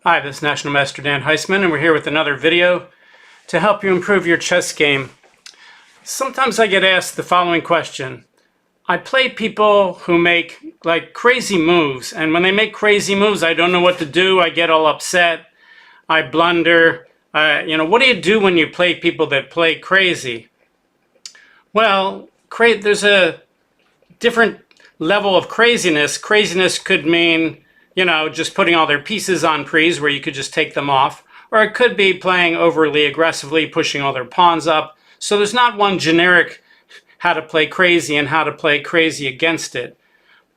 Hi, this is National Master Dan Heisman, and we're here with another video to help you improve your chess game. Sometimes I get asked the following question. I play people who make like crazy moves, and when they make crazy moves, I don't know what to do. I get all upset. I blunder. What do you do when you play people that play crazy? Well, there's a different level of craziness. Craziness could mean just putting all their pieces on prees where you could just take them off. Or it could be playing overly aggressively, pushing all their pawns up. So there's not one generic how to play crazy and how to play crazy against it.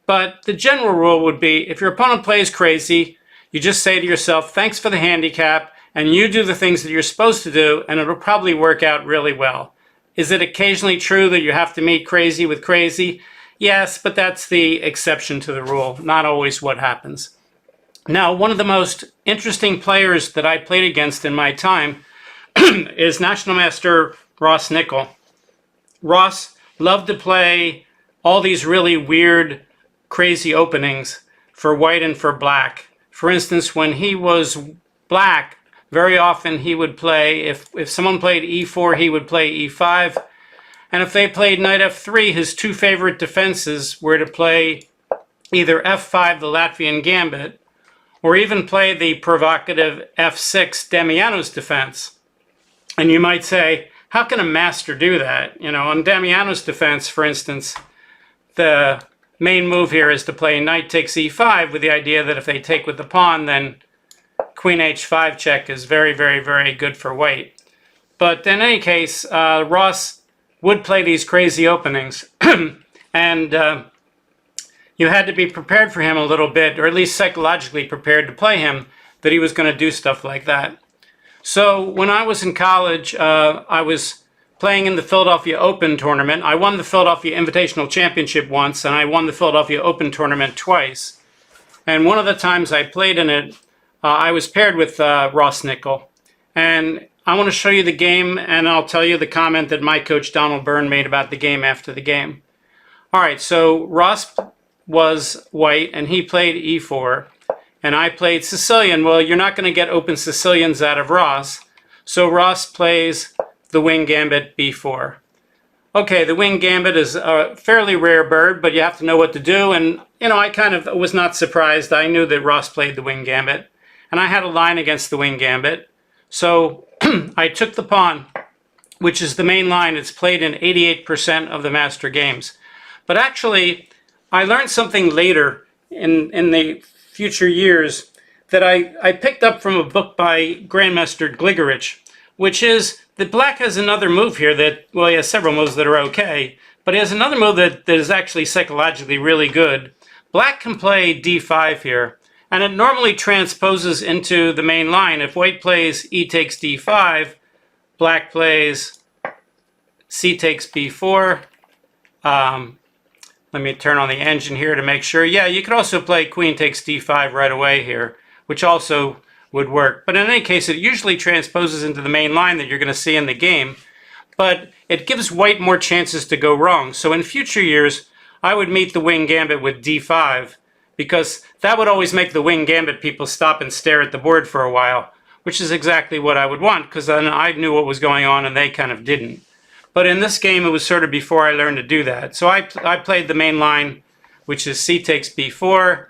But the general rule would be if your opponent plays crazy, you just say to yourself, thanks for the handicap, and you do the things that you're supposed to do, and it'll probably work out really well. Is it occasionally true that you have to meet crazy with crazy? Yes, but that's the exception to the rule, not always what happens. Now, one of the most interesting players that I played against in my time is National Master Ross Nickell. Ross loved to play all these really weird, crazy openings for white and for black. For instance, when he was black, very often he would play, if someone played e4, he would play e5. And if they played knight f3, his two favorite defenses were to play either f5, the Latvian Gambit, or even play the provocative f6, Damiano's defense. And you might say, how can a master do that? On Damiano's defense, for instance, the main move here is to play knight takes e5 with the idea that if they take with the pawn, then queen h5 check is very, very, very good for white. But in any case, Ross would play these crazy openings, and you had to be prepared for him a little bit, or at least psychologically prepared to play him, that he was going to do stuff like that. So when I was in college, I was playing in the Philadelphia Open tournament. I won the Philadelphia Invitational Championship once, and I won the Philadelphia Open tournament twice. And one of the times I played in it, I was paired with Ross Nickell. And I want to show you the game, and I'll tell you the comment that my coach Donald Byrne made about the game after the game. All right, so Ross was white, and he played e4, and I played Sicilian. Well, you're not going to get open Sicilians out of Ross, so Ross plays the wing gambit b4. Okay, the wing gambit is a fairly rare bird, but you have to know what to do, and I kind of was not surprised. I knew that Ross played the wing gambit, and I had a line against the wing gambit. So I took the pawn, which is the main line. It's played in 88% of the master games. But actually, I learned something later in the future years that I picked up from a book by Grandmaster Gligorich, which is that black has another move here that, well, he has several moves that are okay, but he has another move that is actually psychologically really good. Black can play d5 here, and it normally transposes into the main line. If white plays e takes d5, black plays c takes b4. Let me turn on the engine here to make sure. Yeah, you could also play queen takes d5 right away here, which also would work. But in any case, it usually transposes into the main line that you're going to see in the game. But it gives white more chances to go wrong. So in future years, I would meet the wing gambit with d5, because that would always make the wing gambit people stop and stare at the board for a while, which is exactly what I would want, because then I knew what was going on and they kind of didn't. But in this game, it was sort of before I learned to do that. So I played the main line, which is c takes b4,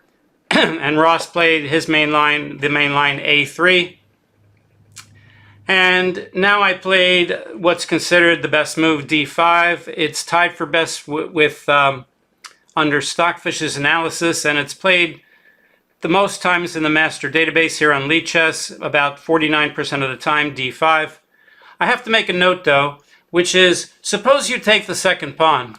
and Ross played his main line, the main line a3. And now I played what's considered the best move, d5. It's tied for best with under Stockfish's analysis, and it's played the most times in the master database here on Lichess, about 49% of the time, d5. I have to make a note, though, which is, suppose you take the second pawn.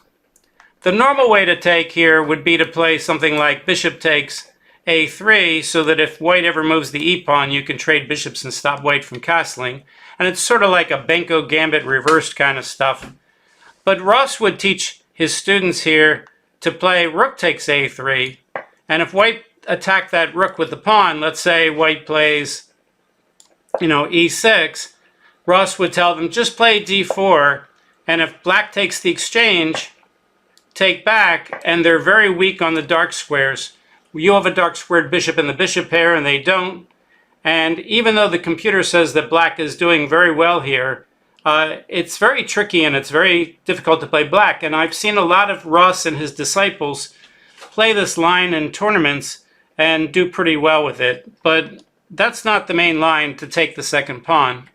The normal way to take here would be to play something like bishop takes a3, so that if white ever moves the e-pawn, you can trade bishops and stop white from castling. And it's sort of like a Benko gambit reversed kind of stuff. But Ross would teach his students here to play rook takes a3, and if white attacked that rook with the pawn, let's say white plays, e6, Ross would tell them just play d4, and if black takes the exchange, take back, and they're very weak on the dark squares. You have a dark squared bishop in the bishop pair, and they don't, And even though the computer says that black is doing very well here, it's very tricky and it's very difficult to play black. And I've seen a lot of Ross and his disciples play this line in tournaments and do pretty well with it. But that's not the main line to take the second pawn.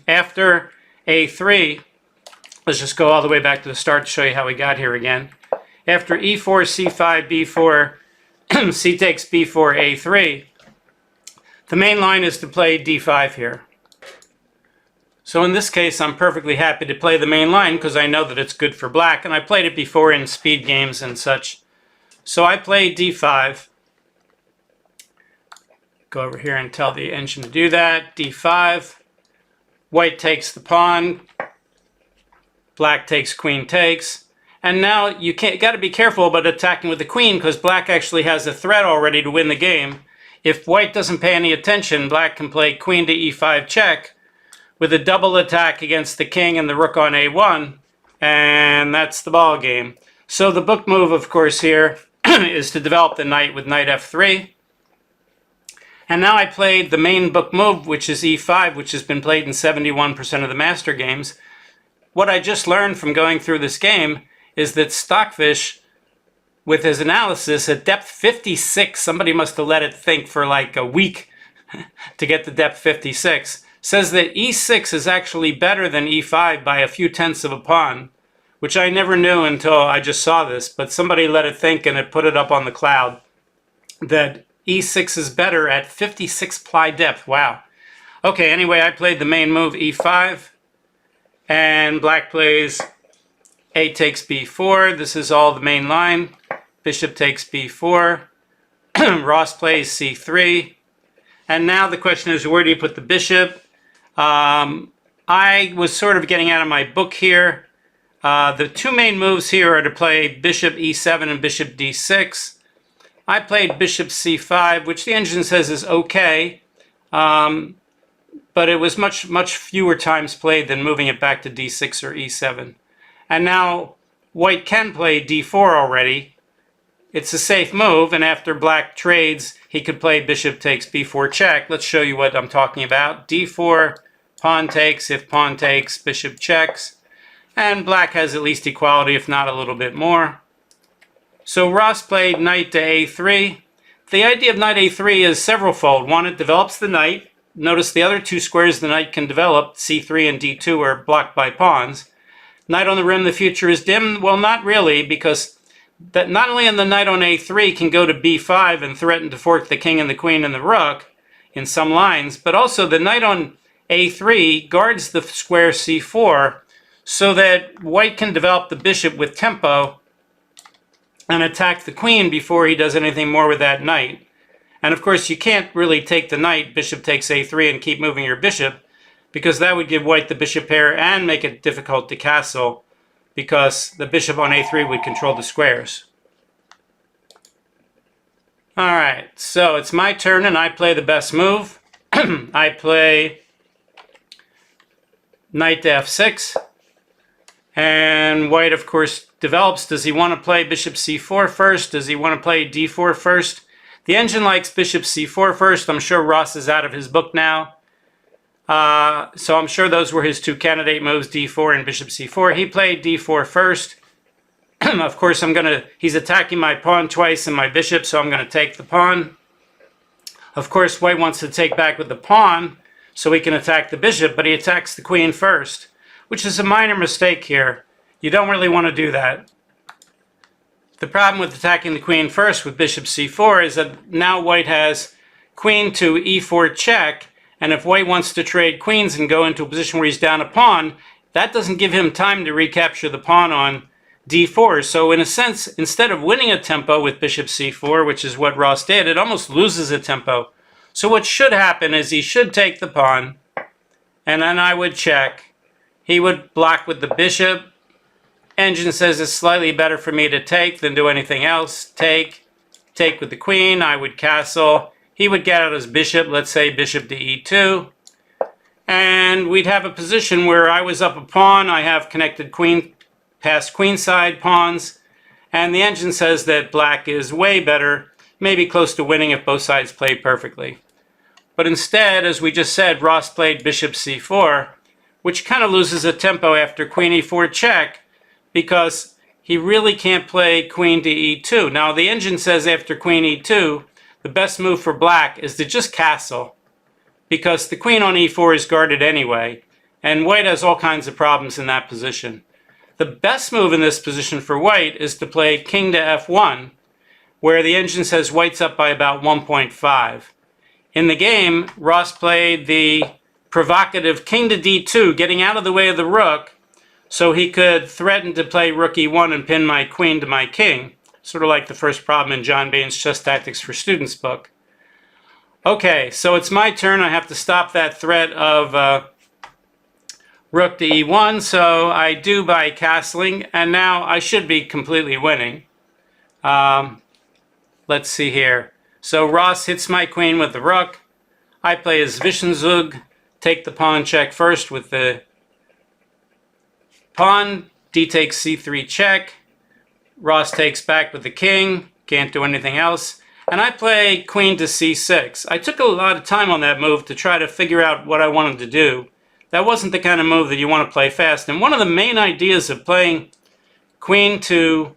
After a3, let's just go all the way back to the start to show you how we got here again. After e4, c5, b4, c takes b4, a3, the main line is to play d5 here. So in this case, I'm perfectly happy to play the main line because I know that it's good for black, and I played it before in speed games and such. So I play d5. Go over here and tell the engine to do that. d5. White takes the pawn. Black takes, queen takes. And now you got to be careful about attacking with the queen because black actually has a threat already to win the game. If white doesn't pay any attention, black can play queen to e5 check with a double attack against the king and the rook on a1, and that's the ball game. So the book move, of course, here is to develop the knight with knight f3. And now I played the main book move, which is e5, which has been played in 71% of the master games. What I just learned from going through this game is that Stockfish, with his analysis at depth 56, somebody must have let it think for like a week to get to depth 56, says that e6 is actually better than e5 by a few tenths of a pawn, which I never knew until I just saw this, but somebody let it think and it put it up on the cloud, that e6 is better at 56 ply depth. Wow. Okay, anyway, I played the main move e5, and black plays a takes b4. This is all the main line. Bishop takes b4. Ross plays c3. And now the question is, where do you put the bishop? I was sort of getting out of my book here. The two main moves here are to play bishop e7 and bishop d6. I played bishop c5, which the engine says is okay, but it was much fewer times played than moving it back to d6 or e7. And now white can play d4 already. It's a safe move, and after black trades, he could play bishop takes b4 check. Let's show you what I'm talking about. d4, pawn takes. If pawn takes, bishop checks. And black has at least equality, if not a little bit more. So Ross played knight to a3. The idea of knight a3 is severalfold. One, it develops the knight. Notice the other two squares the knight can develop, c3 and d2, are blocked by pawns. Knight on the rim, the future is dim. Well, not really, because that not only the knight on a3 can go to b5 and threaten to fork the king and the queen and the rook in some lines, but also the knight on a3 guards the square c4 so that white can develop the bishop with tempo and attack the queen before he does anything more with that knight. And of course, you can't really take the knight, bishop takes a3, and keep moving your bishop, because that would give white the bishop pair and make it difficult to castle, because the bishop on a3 would control the squares. Alright, so it's my turn and I play the best move. I play knight to f6, and white, of course, develops. Does he want to play bishop c4 first? Does he want to play d4 first? The engine likes bishop c4 first. I'm sure Ross is out of his book now. So I'm sure those were his two candidate moves, d4 and bishop c4. He played d4 first. Of course, he's attacking my pawn twice and my bishop, so I'm going to take the pawn. Of course, white wants to take back with the pawn so he can attack the bishop, but he attacks the queen first, which is a minor mistake here. You don't really want to do that. The problem with attacking the queen first with bishop c4 is that now white has queen to e4 check, and if white wants to trade queens and go into a position where he's down a pawn, that doesn't give him time to recapture the pawn on d4. So in a sense, instead of winning a tempo with bishop c4, which is what Ross did, it almost loses a tempo. So what should happen is he should take the pawn, and then I would check. He would block with the bishop. Engine says it's slightly better for me to take than do anything else. Take with the queen. I would castle. He would get out his bishop, let's say bishop to e2. And we'd have a position where I was up a pawn. I have connected queen past queenside pawns. And the engine says that black is way better, maybe close to winning if both sides play perfectly. But instead, as we just said, Ross played bishop c4, which kind of loses a tempo after queen e4 check, because he really can't play queen to e2. Now, the engine says after queen e2, the best move for black is to just castle, because the queen on e4 is guarded anyway, and white has all kinds of problems in that position. The best move in this position for white is to play king to f1, where the engine says white's up by about 1.5. In the game, Ross played the provocative king to d2, getting out of the way of the rook, so he could threaten to play rook e1 and pin my queen to my king, sort of like the first problem in John Bain's Chess Tactics for Students book. Okay, so it's my turn. I have to stop that threat of rook to e1, so I do by castling, and now I should be completely winning. Let's see here. So Ross hits my queen with the rook. I play his Zwischenzug, take the pawn check first with the pawn, d takes c3 check. Ross takes back with the king, can't do anything else. And I play queen to c6. I took a lot of time on that move to try to figure out what I wanted to do. That wasn't the kind of move that you want to play fast. And one of the main ideas of playing queen to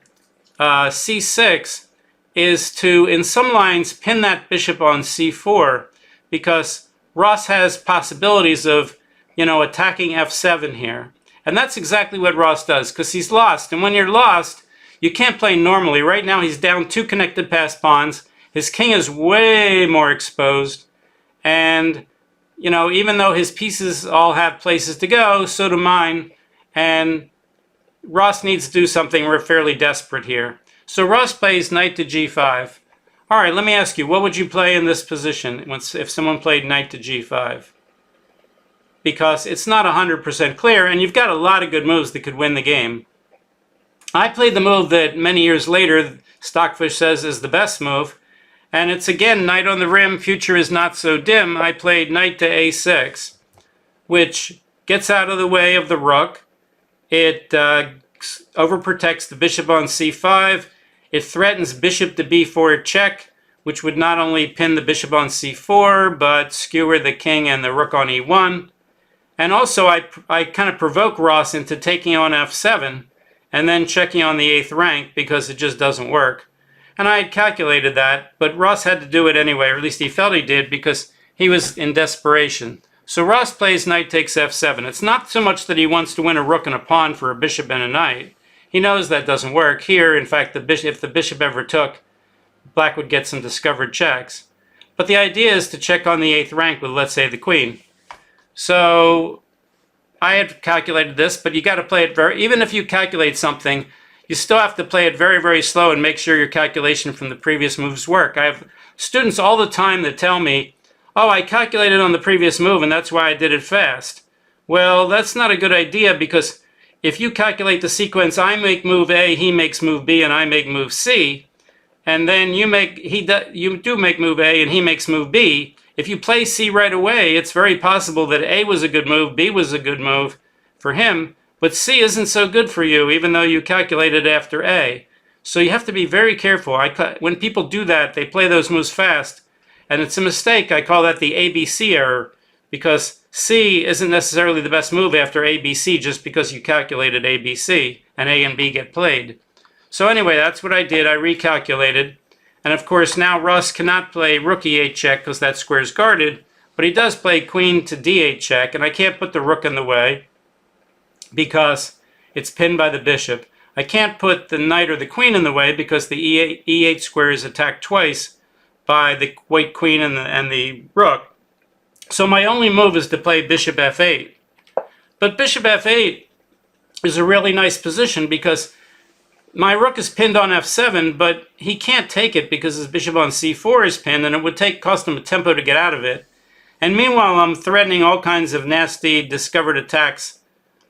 c6 is to, in some lines, pin that bishop on c4, because Ross has possibilities of, attacking f7 here. And that's exactly what Ross does, because he's lost. And when you're lost, you can't play normally. Right now, he's down 2 connected pass pawns. His king is way more exposed. And, even though his pieces all have places to go, so do mine. And Ross needs to do something. We're fairly desperate here. So Ross plays knight to g5. All right, let me ask you, what would you play in this position if someone played knight to g5? Because it's not 100% clear, and you've got a lot of good moves that could win the game. I played the move that many years later Stockfish says is the best move, and it's again knight on the rim, future is not so dim. I played knight to a6, which gets out of the way of the rook. It overprotects the bishop on c5. It threatens bishop to b4 check, which would not only pin the bishop on c4, but skewer the king and the rook on e1. And also I kind of provoke Ross into taking on f7 and then checking on the 8th rank, because it just doesn't work. And I had calculated that, but Ross had to do it anyway, or at least he felt he did, because he was in desperation. So Ross plays knight takes f7. It's not so much that he wants to win a rook and a pawn for a bishop and a knight. He knows that doesn't work. Here, in fact, if the bishop ever took, black would get some discovered checks. But the idea is to check on the 8th rank with, let's say, the queen. So I had calculated this, but you got to play it even if you calculate something, you still have to play it very, very slow and make sure your calculation from the previous moves work. I have students all the time that tell me, oh, I calculated on the previous move and that's why I did it fast. Well, that's not a good idea, because if you calculate the sequence, I make move A, he makes move B, and I make move C, and then you do make move A and he makes move B, if you play C right away, it's very possible that A was a good move, B was a good move for him, but C isn't so good for you, even though you calculated after A. So you have to be very careful. When people do that, they play those moves fast, and it's a mistake. I call that the ABC error, because C isn't necessarily the best move after ABC just because you calculated ABC, and A and B get played. So anyway, that's what I did. I recalculated. And of course, now Ross cannot play rook e8 check because that square is guarded, but he does play queen to d8 check, and I can't put the rook in the way because it's pinned by the bishop. I can't put the knight or the queen in the way because the e8 square is attacked twice by the white queen and the rook. So my only move is to play bishop f8. But bishop f8 is a really nice position because my rook is pinned on f7, but he can't take it because his bishop on c4 is pinned, and it would cost him a tempo to get out of it. And meanwhile, I'm threatening all kinds of nasty discovered attacks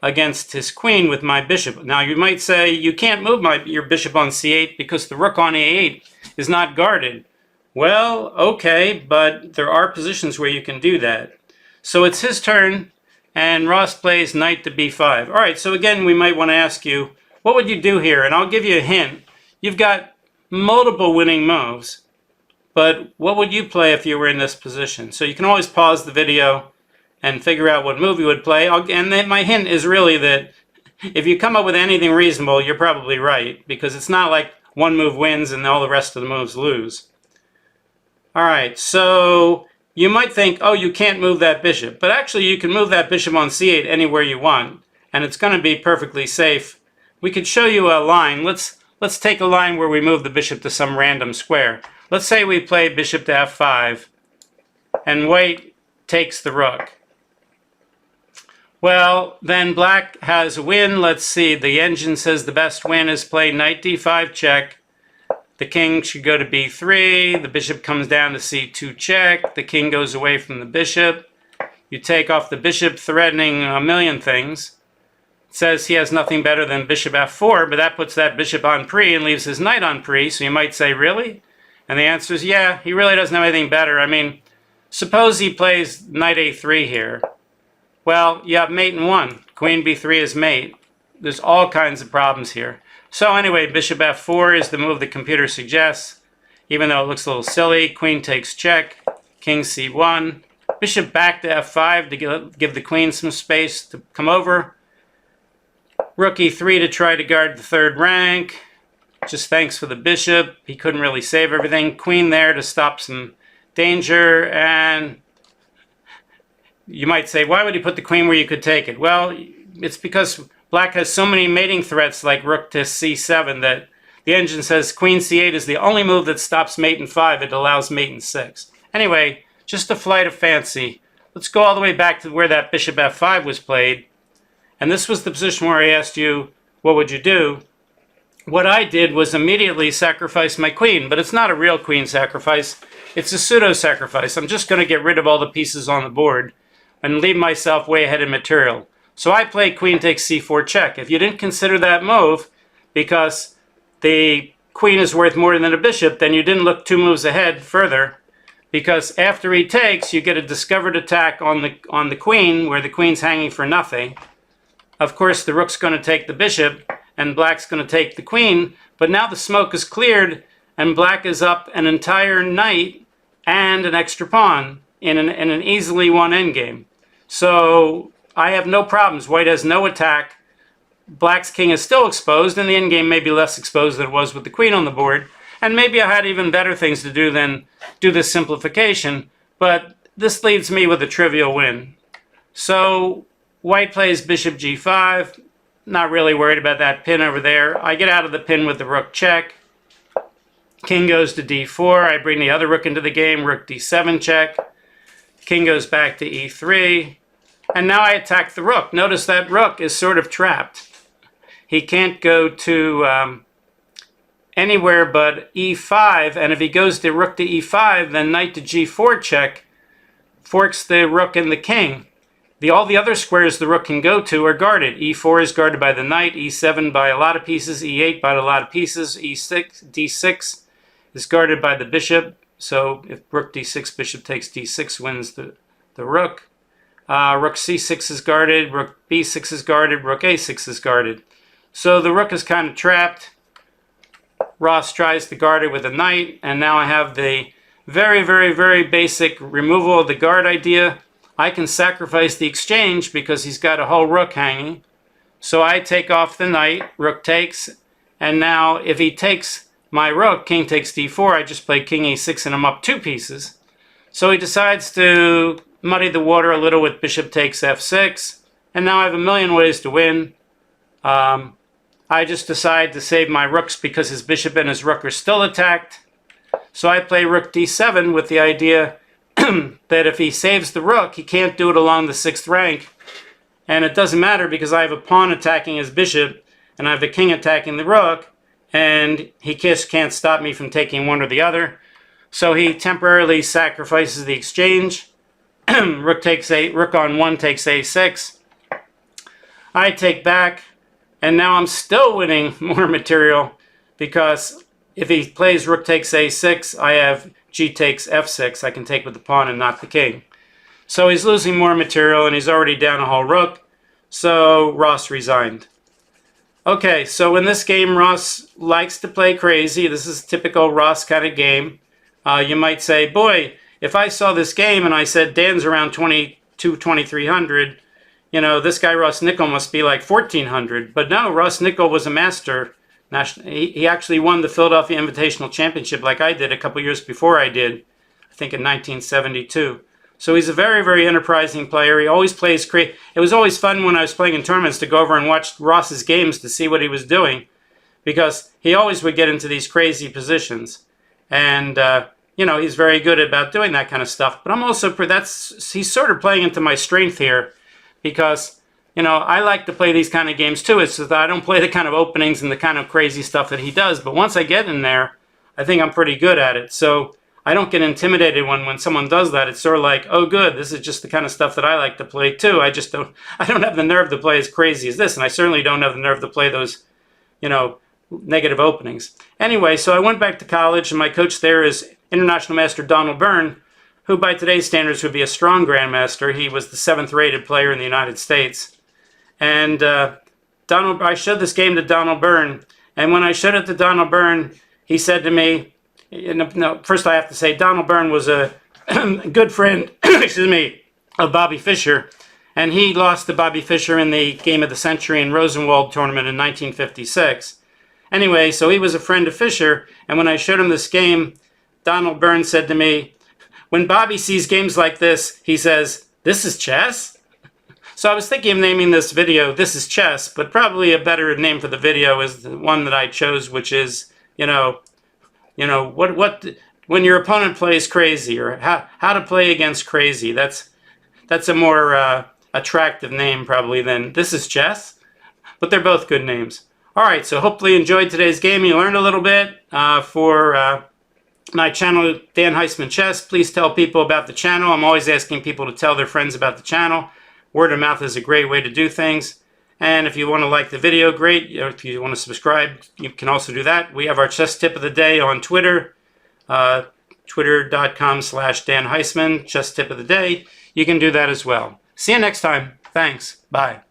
against his queen with my bishop. Now, you might say you can't move your bishop on c8 because the rook on a8 is not guarded. Well, okay, but there are positions where you can do that. So it's his turn, and Ross plays knight to b5. All right, so again, we might want to ask you, what would you do here? And I'll give you a hint. You've got multiple winning moves. But what would you play if you were in this position? So you can always pause the video and figure out what move you would play. And then my hint is really that if you come up with anything reasonable, you're probably right, because it's not like one move wins and all the rest of the moves lose. All right, so you might think, oh, you can't move that bishop. But actually, you can move that bishop on c8 anywhere you want, and it's going to be perfectly safe. We could show you a line. Let's take a line where we move the bishop to some random square. Let's say we play bishop to f5, and white takes the rook. Well, then black has a win. Let's see. The engine says the best win is play knight d5 check. The king should go to b3. The bishop comes down to c2 check. The king goes away from the bishop. You take off the bishop, threatening a million things. It says he has nothing better than bishop f4, but that puts that bishop on pre and leaves his knight on pre. So you might say, really? And the answer is, yeah, he really doesn't have anything better. I mean, suppose he plays knight a3 here. Well, you have mate in 1. Queen b3 is mate. There's all kinds of problems here. So anyway, bishop f4 is the move the computer suggests, even though it looks a little silly. Queen takes check, king c1, bishop back to f5 to give the queen some space to come over. Rook e3 to try to guard the third rank. Just thanks for the bishop. He couldn't really save everything. Queen there to stop some danger, and you might say, why would he put the queen where you could take it? Well, it's because black has so many mating threats like rook to c7 that the engine says queen c8 is the only move that stops mate in 5. It allows mate in 6. Anyway, just a flight of fancy. Let's go all the way back to where that bishop f5 was played. And this was the position where I asked you, what would you do? What I did was immediately sacrifice my queen, but it's not a real queen sacrifice. It's a pseudo-sacrifice. I'm just going to get rid of all the pieces on the board and leave myself way ahead in material. So I play queen takes c4 check. If you didn't consider that move because the queen is worth more than a bishop, then you didn't look 2 moves ahead further, because after he takes, you get a discovered attack on the queen where the queen's hanging for nothing. Of course, the rook's going to take the bishop and black's going to take the queen, but now the smoke is cleared and black is up an entire knight and an extra pawn in an easily won endgame. So I have no problems. White has no attack. Black's king is still exposed, and the endgame may be less exposed than it was with the queen on the board. And maybe I had even better things to do than do this simplification, but this leaves me with a trivial win. So white plays bishop g5. Not really worried about that pin over there. I get out of the pin with the rook check. King goes to d4. I bring the other rook into the game. Rook d7 check. King goes back to e3. And now I attack the rook. Notice that rook is sort of trapped. He can't go to anywhere but e5. And if he goes to rook to e5, then knight to g4 check forks the rook and the king. All the other squares the rook can go to are guarded. e4 is guarded by the knight, e7 by a lot of pieces, e8 by a lot of pieces, e6, d6 is guarded by the bishop. So if rook d6, bishop takes d6 wins the rook. Rook c6 is guarded, rook b6 is guarded, rook a6 is guarded. So the rook is kind of trapped. Ross tries to guard it with a knight, and now I have the very, very, very basic removal of the guard idea. I can sacrifice the exchange because he's got a whole rook hanging. So I take off the knight, rook takes, and now if he takes my rook, king takes d4, I just play king e6 and I'm up 2 pieces. So he decides to muddy the water a little with bishop takes f6, and now I have a million ways to win. I just decide to save my rooks because his bishop and his rook are still attacked. So I play rook d7 with the idea that if he saves the rook, he can't do it along the 6th rank. And it doesn't matter because I have a pawn attacking his bishop and I have the king attacking the rook, and he just can't stop me from taking one or the other. So he temporarily sacrifices the exchange. Rook on 1 takes a6. I take back, and now I'm still winning more material because if he plays rook takes a6, I have g takes f6. I can take with the pawn and not the king. So he's losing more material, and he's already down a whole rook. So Ross resigned. Okay, so in this game, Ross likes to play crazy. This is a typical Ross kind of game. you might say, boy, if I saw this game and I said Dan's around 2,300, you know, this guy Ross Nickel must be like 1,400. But no, Ross Nickel was a master. He actually won the Philadelphia Invitational Championship like I did a couple years before I did, I think in 1972. So he's a very, very enterprising player. He always plays great. It was always fun when I was playing in tournaments to go over and watch Ross's games to see what he was doing, because he always would get into these crazy positions. And, you know, he's very good about doing that kind of stuff. But I'm also, he's sort of playing into my strength here, because, you know, I like to play these kind of games too. It's just that I don't play the kind of openings and the kind of crazy stuff that he does. But once I get in there, I think I'm pretty good at it. So I don't get intimidated when someone does that. It's sort of like, oh, good, this is just the kind of stuff that I like to play too. I don't have the nerve to play as crazy as this, and I certainly don't have the nerve to play those, you know, negative openings. Anyway, so I went back to college, and my coach there is International Master Donald Byrne, who by today's standards would be a strong grandmaster. He was the 7th rated player in the United States. And I showed this game to Donald Byrne, and when I showed it to Donald Byrne, he said to me, no, first I have to say Donald Byrne was a good friend, excuse me, of Bobby Fischer, and he lost to Bobby Fischer in the Game of the Century in Rosenwald tournament in 1956. Anyway, so he was a friend of Fischer, and when I showed him this game, Donald Byrne said to me, when Bobby sees games like this, he says, "This is chess?" So I was thinking of naming this video, "This is Chess," but probably a better name for the video is the one that I chose, which is, you know, what when your opponent plays crazy, or how to play against crazy. That's a more attractive name probably than "This is Chess," but they're both good names. All right, so hopefully you enjoyed today's game. You learned a little bit. For my channel, Dan Heisman Chess, please tell people about the channel. I'm always asking people to tell their friends about the channel. Word of mouth is a great way to do things. And if you want to like the video, great. If you want to subscribe, you can also do that. We have our chess tip of the day on Twitter, twitter.com/Dan Heisman, chess tip of the day. You can do that as well. See you next time. Thanks. Bye.